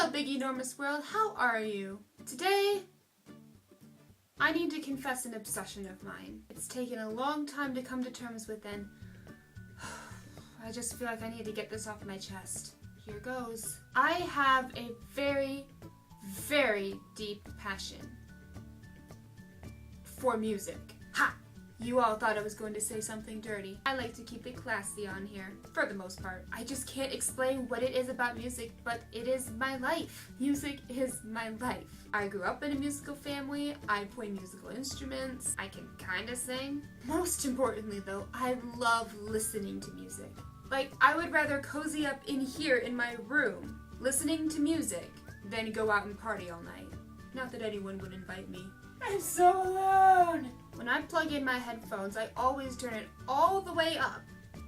Hello, big enormous world, how are you? Today, I need to confess an obsession of mine. It's taken a long time to come to terms with, and I just feel like I need to get this off my chest. Here goes. I have a very, very deep passion for music. Ha! You all thought I was going to say something dirty. I like to keep it classy on here, for the most part. I just can't explain what it is about music, but it is my life. Music is my life. I grew up in a musical family, I play musical instruments, I can kinda sing. Most importantly though, I love listening to music. Like, I would rather cozy up in here in my room, listening to music, than go out and party all night. Not that anyone would invite me. I'm so alone! When I plug in my headphones, I always turn it all the way up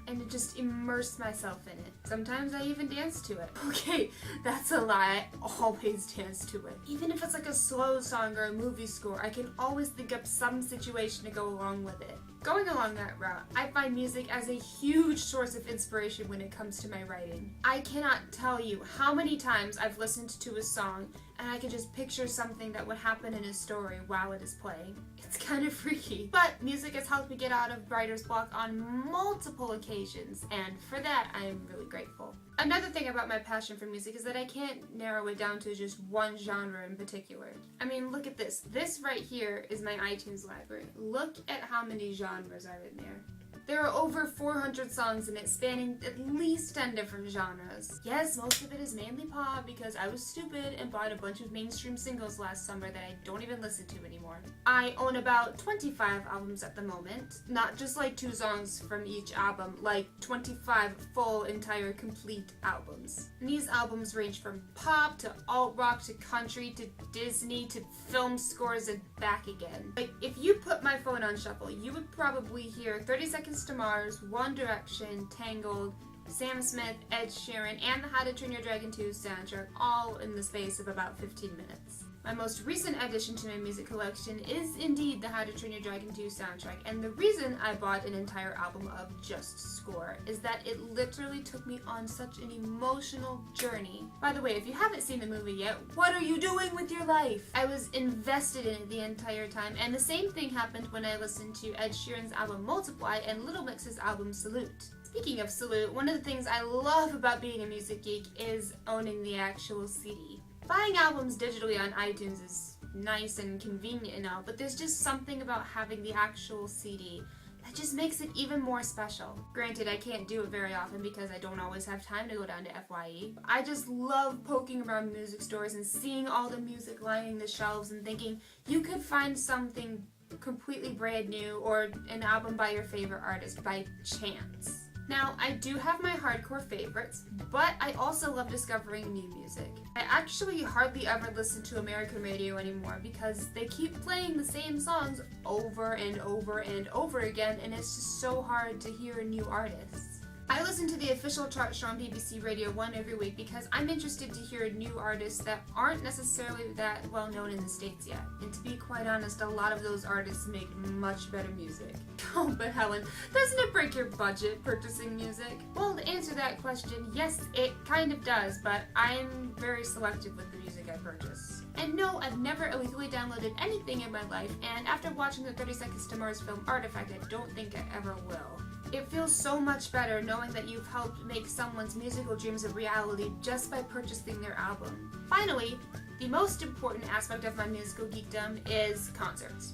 and just immerse myself in it. Sometimes I even dance to it. Okay, that's a lie. I always dance to it. Even if it's like a slow song or a movie score, I can always think up some situation to go along with it. Going along that route, I find music as a huge source of inspiration when it comes to my writing. I cannot tell you how many times I've listened to a song and I can just picture something that would happen in a story while it is playing. It's kind of freaky. But music has helped me get out of writer's block on multiple occasions, and for that I am really grateful. Another thing about my passion for music is that I can't narrow it down to just one genre in particular. I mean, look at this. This right here is my iTunes library. Look at how many genres are in there. There are over 400 songs in it, spanning at least 10 different genres. Yes, most of it is mainly pop because I was stupid and bought a bunch of mainstream singles last summer that I don't even listen to anymore. I own about 25 albums at the moment. Not just like 2 songs from each album, like 25 full, entire, complete albums. And these albums range from pop to alt-rock to country to Disney to film scores and back again. Like, if you put my phone on shuffle, you would probably hear 30 Seconds to Mars, One Direction, Tangled, Sam Smith, Ed Sheeran, and the How to Train Your Dragon 2 soundtrack all in the space of about 15 minutes. My most recent addition to my music collection is indeed the How to Train Your Dragon 2 soundtrack, and the reason I bought an entire album of just score is that it literally took me on such an emotional journey. By the way, if you haven't seen the movie yet, what are you doing with your life? I was invested in it the entire time, and the same thing happened when I listened to Ed Sheeran's album Multiply and Little Mix's album Salute. Speaking of Salute, one of the things I love about being a music geek is owning the actual CD. Buying albums digitally on iTunes is nice and convenient and all, but there's just something about having the actual CD that just makes it even more special. Granted, I can't do it very often because I don't always have time to go down to FYE. I just love poking around music stores and seeing all the music lining the shelves and thinking you could find something completely brand new or an album by your favorite artist by chance. Now, I do have my hardcore favorites, but I also love discovering new music. I actually hardly ever listen to American radio anymore because they keep playing the same songs over and over and over again, and it's just so hard to hear new artists. I listen to the official chart show on BBC Radio 1 every week because I'm interested to hear new artists that aren't necessarily that well known in the States yet. And to be quite honest, a lot of those artists make much better music. Oh, but Helen, doesn't it break your budget purchasing music? Well, to answer that question, yes, it kind of does, but I'm very selective with the music I purchase. And no, I've never illegally downloaded anything in my life, and after watching the 30 Seconds to Mars film Artifact, I don't think I ever will. It feels so much better knowing that you've helped make someone's musical dreams a reality just by purchasing their album. Finally, the most important aspect of my musical geekdom is concerts.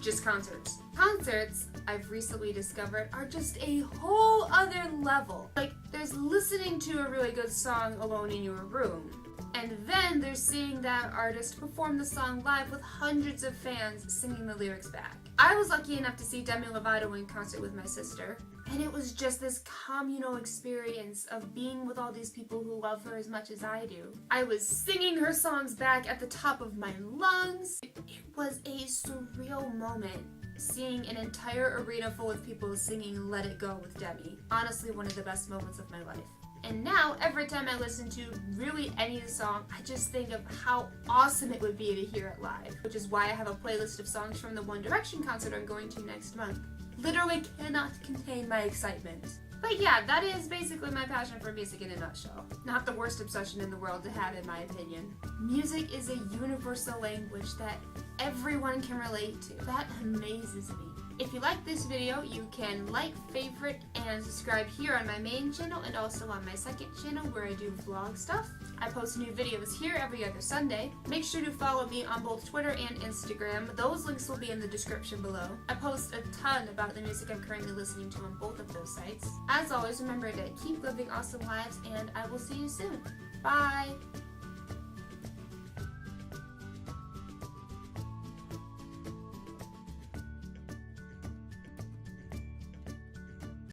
Just concerts. Concerts, I've recently discovered, are just a whole other level. Like, there's listening to a really good song alone in your room, and then there's seeing that artist perform the song live with hundreds of fans singing the lyrics back. I was lucky enough to see Demi Lovato in concert with my sister, and it was just this communal experience of being with all these people who love her as much as I do. I was singing her songs back at the top of my lungs. It was a surreal moment, seeing an entire arena full of people singing Let It Go with Demi. Honestly, one of the best moments of my life. And now, every time I listen to really any song, I just think of how awesome it would be to hear it live. Which is why I have a playlist of songs from the One Direction concert I'm going to next month. Literally cannot contain my excitement. But yeah, that is basically my passion for music in a nutshell. Not the worst obsession in the world to have, in my opinion. Music is a universal language that everyone can relate to. That amazes me. If you like this video, you can like, favorite, and subscribe here on my main channel and also on my second channel where I do vlog stuff. I post new videos here every other Sunday. Make sure to follow me on both Twitter and Instagram. Those links will be in the description below. I post a ton about the music I'm currently listening to on both of those sites. As always, remember to keep living awesome lives, and I will see you soon. Bye!